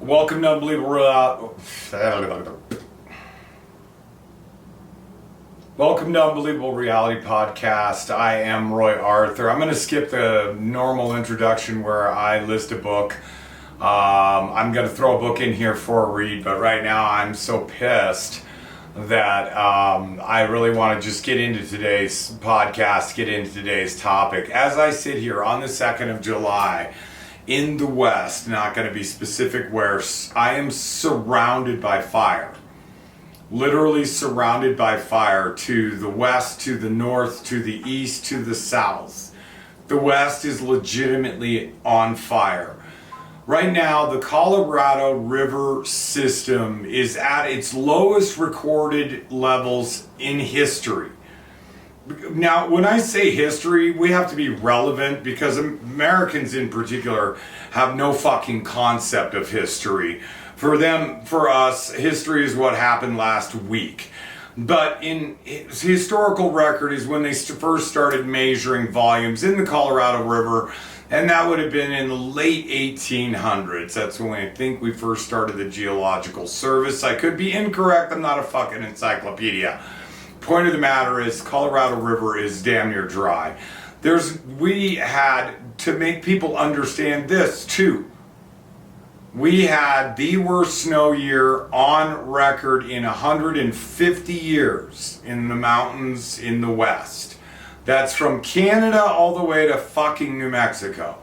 Welcome to Unbelievable Reality Podcast. I am Roy Arthur. I'm going to skip the normal introduction where I list a book. I'm going to throw a book in here for a read, but right now I'm so pissed that I really want to just get into today's podcast, get into today's topic. As I sit here on the 2nd of July, in the West, not going to be specific where, I am surrounded by fire. Literally surrounded by fire to the west, to the north, to the east, to the south. The West is legitimately on fire. Right now, the Colorado River system is at its lowest recorded levels in history. Now, when I say history, we have to be relevant because Americans in particular have no fucking concept of history. For them, for us, history is what happened last week. But in historical record is when they first started measuring volumes in the Colorado River, and that would have been in the late 1800s. That's when I think we first started the Geological Service. I could be incorrect, I'm not a fucking encyclopedia. Point of the matter is, Colorado River is damn near dry. We had to make people understand this too. We had the worst snow year on record in 150 years in the mountains in the West. That's from Canada all the way to fucking New Mexico.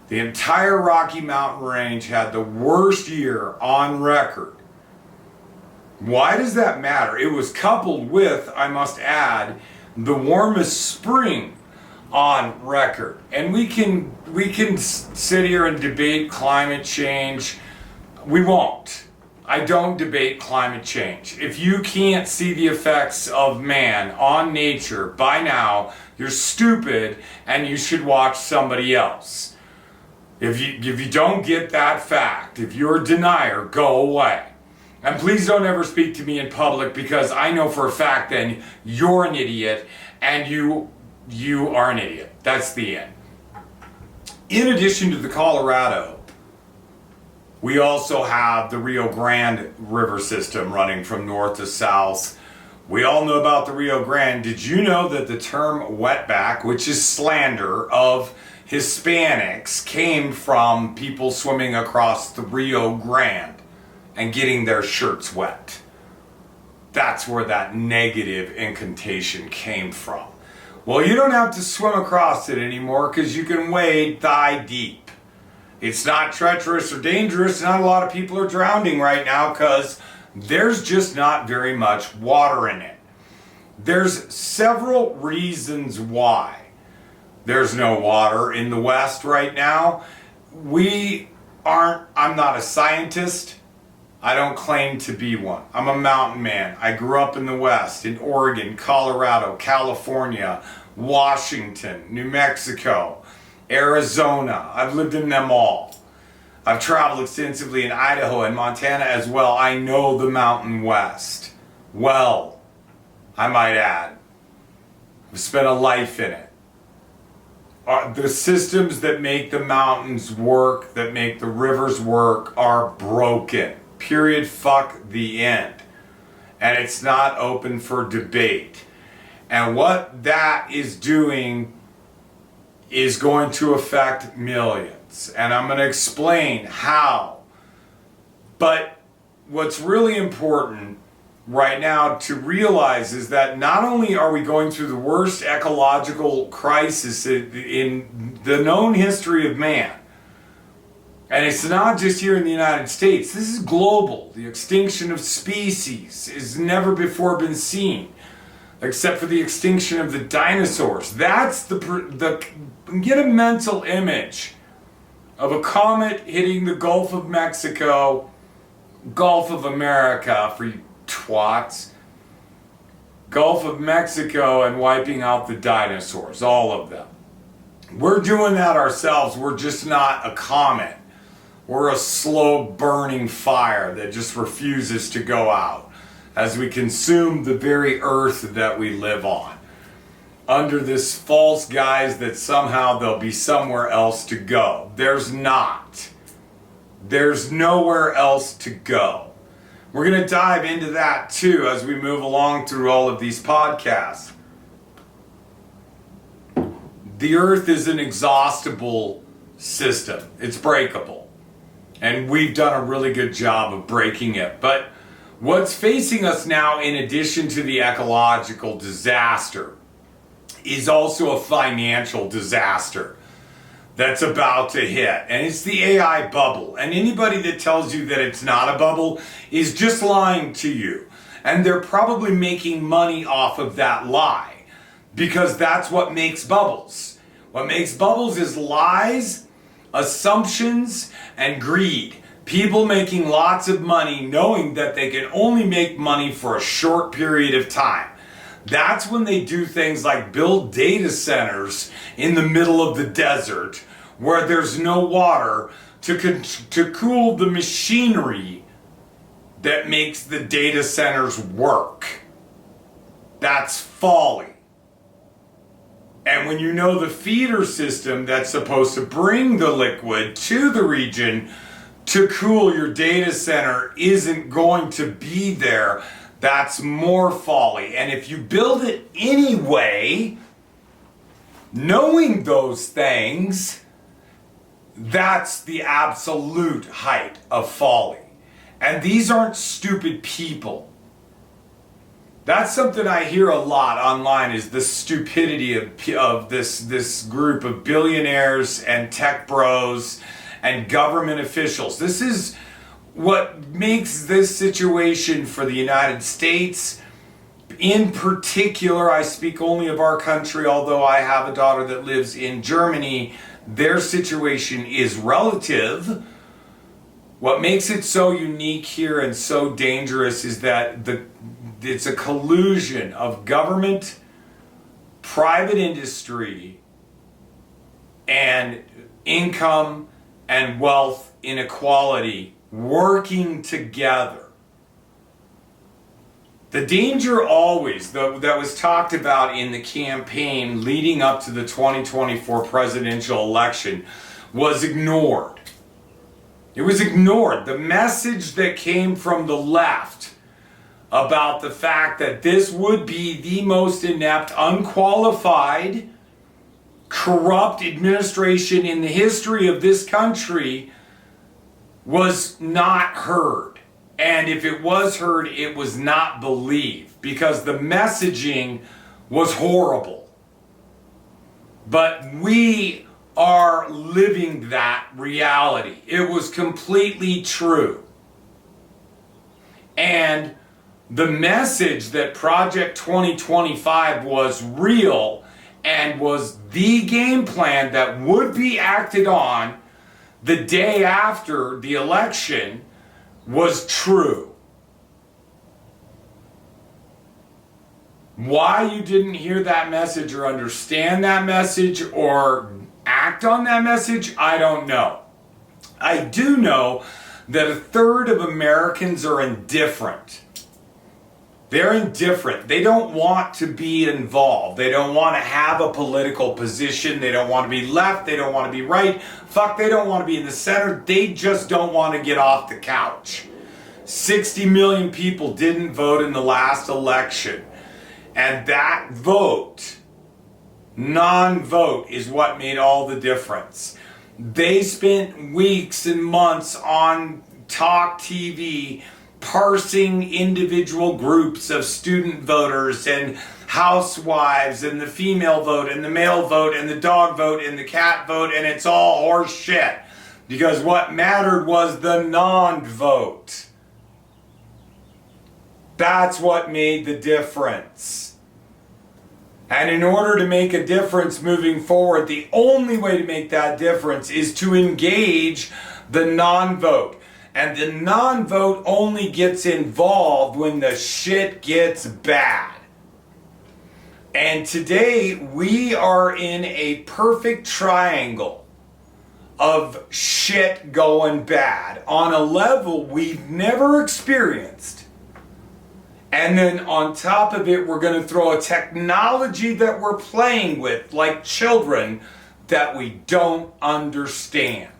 The entire Rocky Mountain Range had the worst year on record. Why does that matter? It was coupled with, I must add, the warmest spring on record. And we can sit here and debate climate change. We won't. I don't debate climate change. If you can't see the effects of man on nature by now, you're stupid and you should watch somebody else. If you don't get that fact, if you're a denier, go away. And please don't ever speak to me in public because I know for a fact then you're an idiot and you are an idiot. That's the end. In addition to the Colorado, we also have the Rio Grande River system running from north to south. We all know about the Rio Grande. Did you know that the term wetback, which is slander of Hispanics, came from people swimming across the Rio Grande and getting their shirts wet? That's where that negative incantation came from. Well, you don't have to swim across it anymore because you can wade thigh deep. It's not treacherous or dangerous. Not a lot of people are drowning right now because there's just not very much water in it. There's several reasons why there's no water in the West right now. I'm not a scientist. I don't claim to be one. I'm a mountain man. I grew up in the West, in Oregon, Colorado, California, Washington, New Mexico, Arizona. I've lived in them all. I've traveled extensively in Idaho and Montana as well. I know the Mountain West well, I might add. I've spent a life in it. The systems that make the mountains work, that make the rivers work, are broken. Period. Fuck the end. And it's not open for debate. And what that is doing is going to affect millions. And I'm going to explain how. But what's really important right now to realize is that not only are we going through the worst ecological crisis in the known history of man, and it's not just here in the United States, this is global. The extinction of species has never before been seen, except for the extinction of the dinosaurs. That's get a mental image of a comet hitting the Gulf of Mexico, Gulf of America for you twats, Gulf of Mexico, and wiping out the dinosaurs, all of them. We're doing that ourselves. We're just not a comet. We're a slow burning fire that just refuses to go out as we consume the very earth that we live on, under this false guise that somehow there'll be somewhere else to go. There's not. There's nowhere else to go. We're going to dive into that too as we move along through all of these podcasts. The earth is an exhaustible system. It's breakable. And we've done a really good job of breaking it. But what's facing us now, in addition to the ecological disaster, is also a financial disaster that's about to hit. And it's the AI bubble. And anybody that tells you that it's not a bubble is just lying to you. And they're probably making money off of that lie, because that's what makes bubbles. What makes bubbles is lies, assumptions, and greed. People making lots of money knowing that they can only make money for a short period of time. That's when they do things like build data centers in the middle of the desert where there's no water to cool the machinery that makes the data centers work. That's folly. And when you know the feeder system that's supposed to bring the liquid to the region to cool your data center isn't going to be there, that's more folly. And if you build it anyway, knowing those things, that's the absolute height of folly. And these aren't stupid people. That's something I hear a lot online, is the stupidity of this group of billionaires and tech bros and government officials. This is what makes this situation for the United States, in particular, I speak only of our country, although I have a daughter that lives in Germany, their situation is relative. What makes it so unique here and so dangerous is that it's a collusion of government, private industry, and income and wealth inequality working together. The danger always, that was talked about in the campaign leading up to the 2024 presidential election, was ignored. It was ignored. The message that came from the left about the fact that this would be the most inept, unqualified, corrupt administration in the history of this country was not heard. And if it was heard, it was not believed, because the messaging was horrible. But we are living that reality. It was completely true. And the message that Project 2025 was real and was the game plan that would be acted on the day after the election was true. Why you didn't hear that message or understand that message or act on that message, I don't know. I do know that a third of Americans are indifferent. They're indifferent. They don't want to be involved. They don't want to have a political position. They don't want to be left. They don't want to be right. Fuck, they don't want to be in the center. They just don't want to get off the couch. 60 million people didn't vote in the last election. And that vote, non-vote, is what made all the difference. They spent weeks and months on talk TV parsing individual groups of student voters and housewives and the female vote and the male vote and the dog vote and the cat vote, and it's all horse shit. Because what mattered was the non-vote. That's what made the difference. And in order to make a difference moving forward, the only way to make that difference is to engage the non-vote. And the non-vote only gets involved when the shit gets bad. And today we are in a perfect triangle of shit going bad on a level we've never experienced. And then on top of it, we're going to throw a technology that we're playing with like children that we don't understand.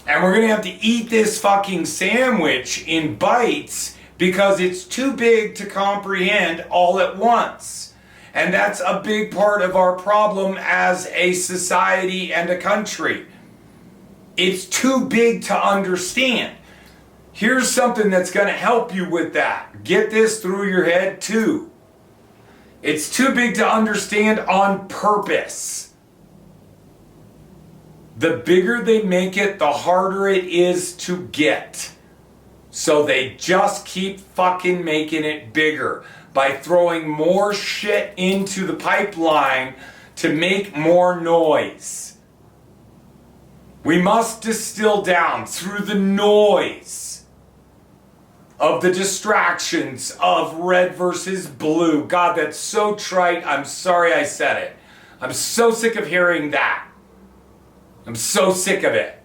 And we're going to have to eat this fucking sandwich in bites because it's too big to comprehend all at once. And that's a big part of our problem as a society and a country. It's too big to understand. Here's something that's going to help you with that. Get this through your head too. It's too big to understand on purpose. The bigger they make it, the harder it is to get. So they just keep fucking making it bigger by throwing more shit into the pipeline to make more noise. We must distill down through the noise of the distractions of red versus blue. God, that's so trite. I'm sorry I said it. I'm so sick of hearing that. I'm so sick of it.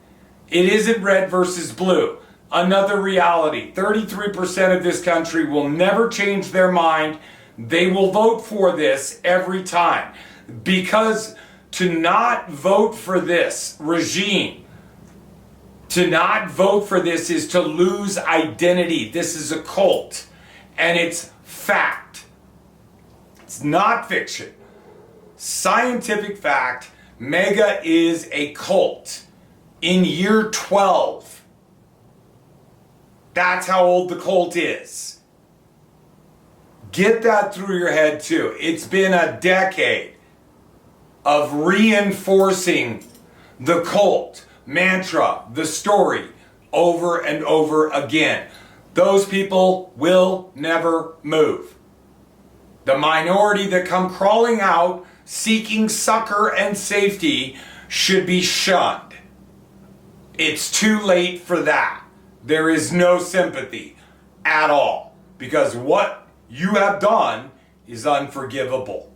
It isn't red versus blue. Another reality. 33% of this country will never change their mind. They will vote for this every time. Because to not vote for this regime, to not vote for this is to lose identity. This is a cult. And it's fact. It's not fiction. Scientific fact. MAGA is a cult. In year 12. That's how old the cult is. Get that through your head too. It's been a decade of reinforcing the cult mantra, the story, over and over again. Those people will never move. The minority that come crawling out, seeking succor and safety, should be shunned. It's too late for that. There is no sympathy at all, because what you have done is unforgivable.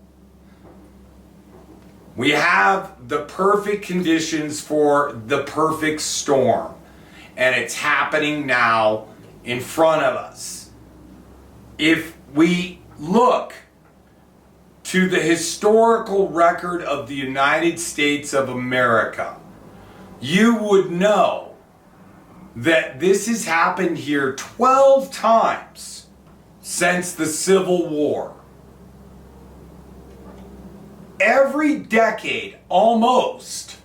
We have the perfect conditions for the perfect storm, and it's happening now in front of us. If we look to the historical record of the United States of America, you would know that this has happened here 12 times since the Civil War. Every decade, almost,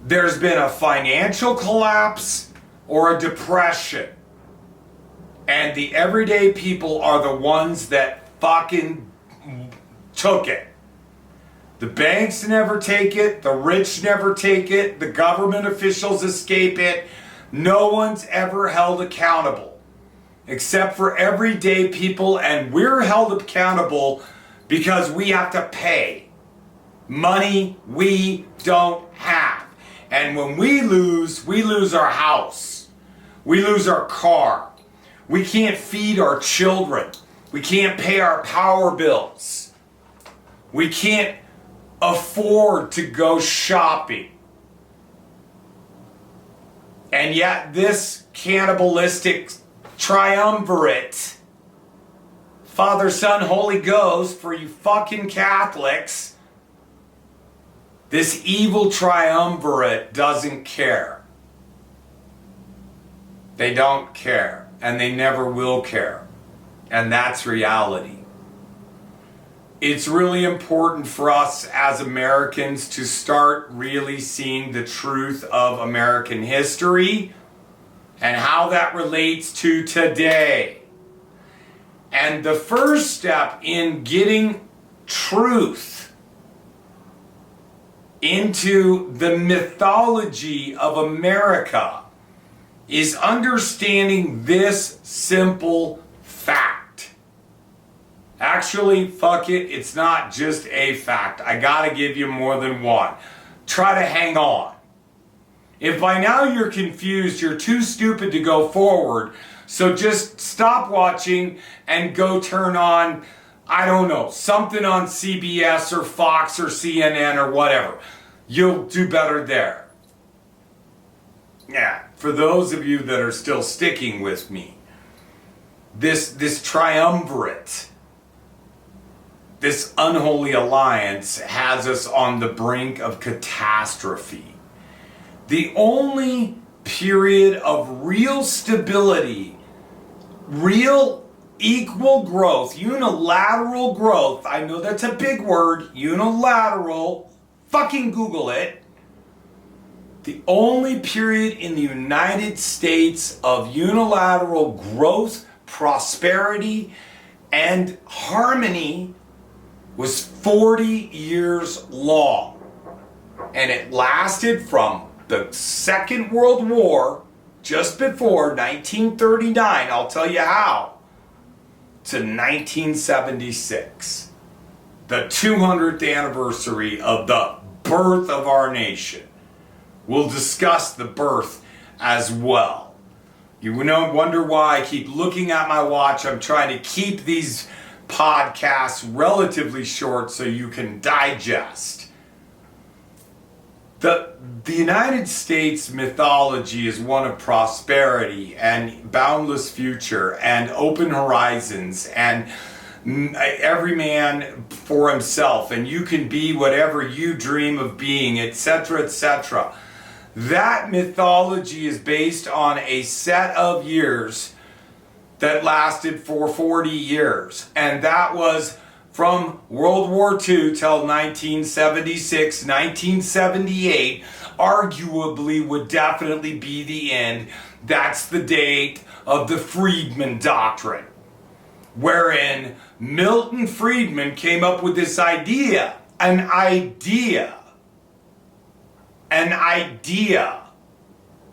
there's been a financial collapse or a depression. And the everyday people are the ones that fucking took it. The banks never take it, the rich never take it, the government officials escape it. No one's ever held accountable, except for everyday people, and we're held accountable because we have to pay money we don't have. And when we lose our house, we lose our car, we can't feed our children, we can't pay our power bills, we can't afford to go shopping. And yet this cannibalistic triumvirate, Father, Son, Holy Ghost, for you fucking Catholics, this evil triumvirate doesn't care. They don't care, and they never will care. And that's reality. It's really important for us as Americans to start really seeing the truth of American history and how that relates to today. And the first step in getting truth into the mythology of America is understanding this simple fact. Actually, fuck it, it's not just a fact. I gotta give you more than one. Try to hang on. If by now you're confused, you're too stupid to go forward, so just stop watching and go turn on, I don't know, something on CBS or Fox or CNN or whatever. You'll do better there. Yeah, for those of you that are still sticking with me, this triumvirate, this unholy alliance has us on the brink of catastrophe. The only period of real stability, real equal growth, unilateral growth, I know that's a big word, unilateral, fucking Google it. The only period in the United States of unilateral growth, prosperity, and harmony was 40 years long. And it lasted from the Second World War, just before 1939, I'll tell you how, to 1976. The 200th anniversary of the birth of our nation. We'll discuss the birth as well. You wonder why I keep looking at my watch. I'm trying to keep these podcasts relatively short so you can digest. The United States mythology is one of prosperity and boundless future and open horizons and every man for himself, and you can be whatever you dream of being, etc., etc. That mythology is based on a set of years that lasted for 40 years. And that was from World War II till 1976, 1978, arguably would definitely be the end. That's the date of the Friedman Doctrine, wherein Milton Friedman came up with this idea, an idea,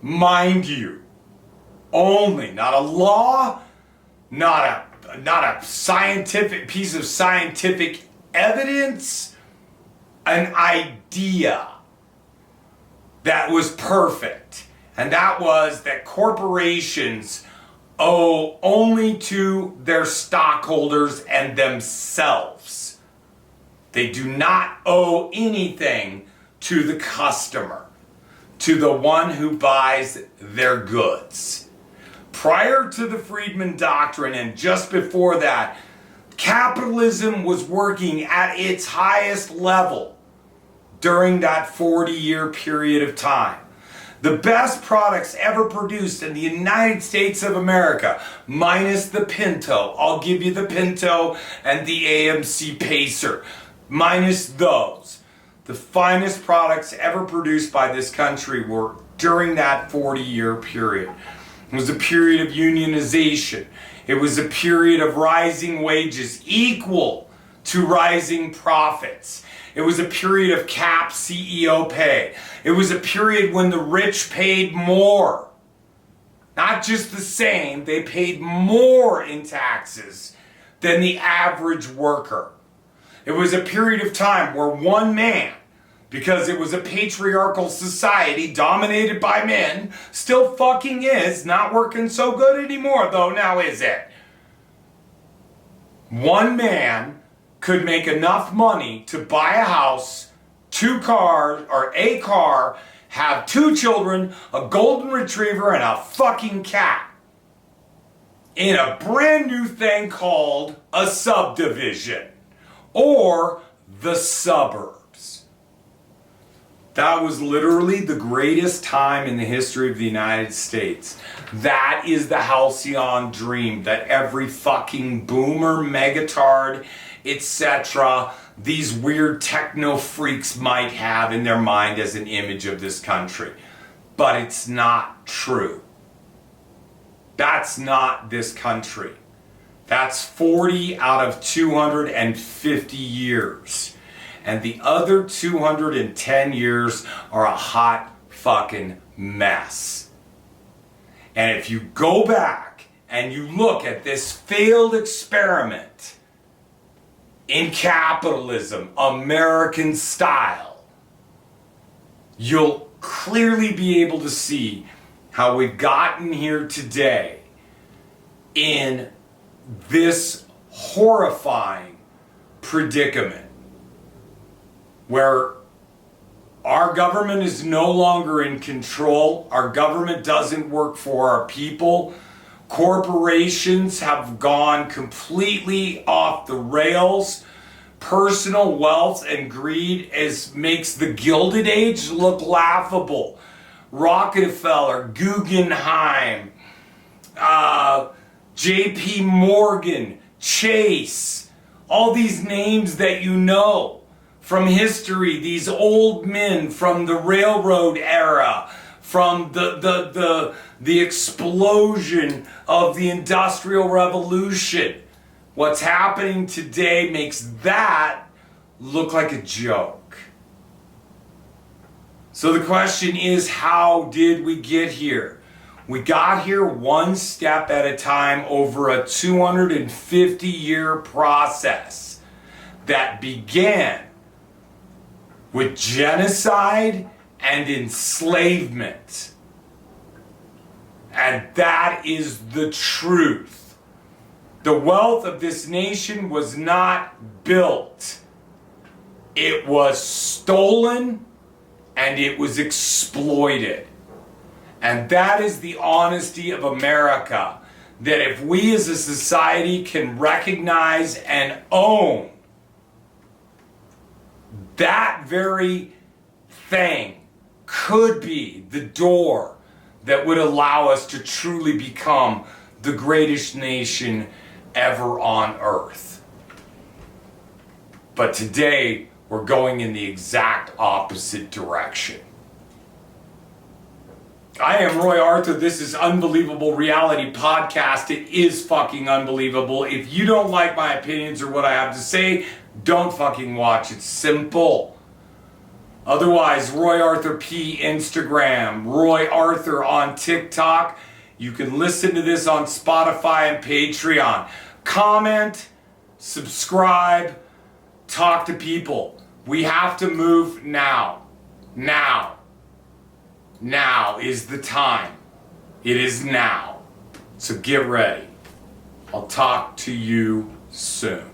mind you, only, not a law, not a scientific piece of scientific evidence, an idea that was perfect. And that was that corporations owe only to their stockholders and themselves. They do not owe anything to the customer, to the one who buys their goods. Prior to the Friedman Doctrine and just before that, capitalism was working at its highest level during that 40-year period of time. The best products ever produced in the United States of America, minus the Pinto. I'll give you the Pinto and the AMC Pacer. Minus those. The finest products ever produced by this country were during that 40-year period. It was a period of unionization. It was a period of rising wages equal to rising profits. It was a period of capped CEO pay. It was a period when the rich paid more. Not just the same, they paid more in taxes than the average worker. It was a period of time where one man, because it was a patriarchal society dominated by men, still fucking is, not working so good anymore though, now is it? One man could make enough money to buy a house, 2 cars, or a car, have 2 children, a golden retriever, and a fucking cat. In a brand new thing called a subdivision. Or the suburbs. That was literally the greatest time in the history of the United States. That is the halcyon dream that every fucking boomer, megatard, etc., these weird techno freaks might have in their mind as an image of this country. But it's not true. That's not this country. That's 40 out of 250 years. And the other 210 years are a hot fucking mess. And if you go back and you look at this failed experiment in capitalism, American style, you'll clearly be able to see how we've gotten here today in this horrifying predicament where our government is no longer in control. Our government doesn't work for our people. Corporations have gone completely off the rails. Personal wealth and greed makes the Gilded Age look laughable. Rockefeller, Guggenheim, J.P. Morgan, Chase, all these names that you know from history, these old men from the railroad era, from the explosion of the Industrial Revolution. What's happening today makes that look like a joke. So the question is, how did we get here? We got here one step at a time over a 250-year process that began with genocide and enslavement. And that is the truth. The wealth of this nation was not built. It was stolen and it was exploited. And that is the honesty of America. That if we as a society can recognize and own that very thing could be the door that would allow us to truly become the greatest nation ever on earth. But today, we're going in the exact opposite direction. I am Roy Arthur. This is Unbelievable Reality Podcast. It is fucking unbelievable. If you don't like my opinions or what I have to say, don't fucking watch. It's simple. Otherwise, Roy Arthur P. Instagram, Roy Arthur on TikTok. You can listen to this on Spotify and Patreon. Comment, subscribe, talk to people. We have to move now. Now. Now is the time. It is now. So get ready. I'll talk to you soon.